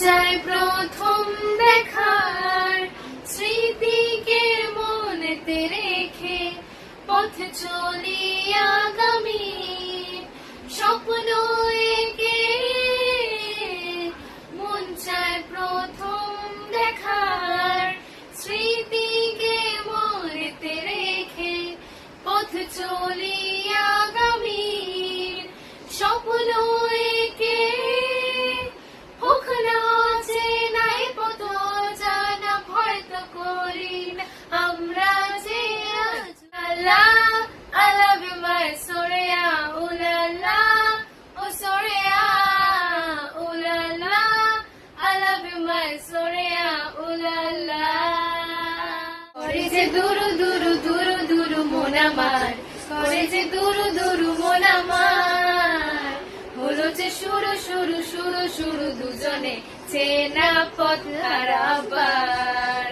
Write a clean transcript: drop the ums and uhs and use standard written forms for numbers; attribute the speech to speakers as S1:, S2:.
S1: চায় প্রথম দেখার স্মৃতিকে মনেতে রেখে পথ চলি আগামী স্বপ্ন এঁকে। মন চায় প্রথম দেখার স্মৃতিকে মনেতে রেখে পথ চলি আগামী স্বপ্ন এঁকে। হোক না চেনাই পথ জানা ভয় তো করি না আমরা যে আল্লাহ। I love you my Soreya, ooh la la, oh Soreya, ooh la la. I love you my Soreya, ooh la la. করে যে দুরু দুরু দুরু দুরু মন আমার, করে যে দুরু দুরু মন আমার। হলো যে শুরু শুরু শুরু শুরু দুজনে চেনা পথ হারাবার।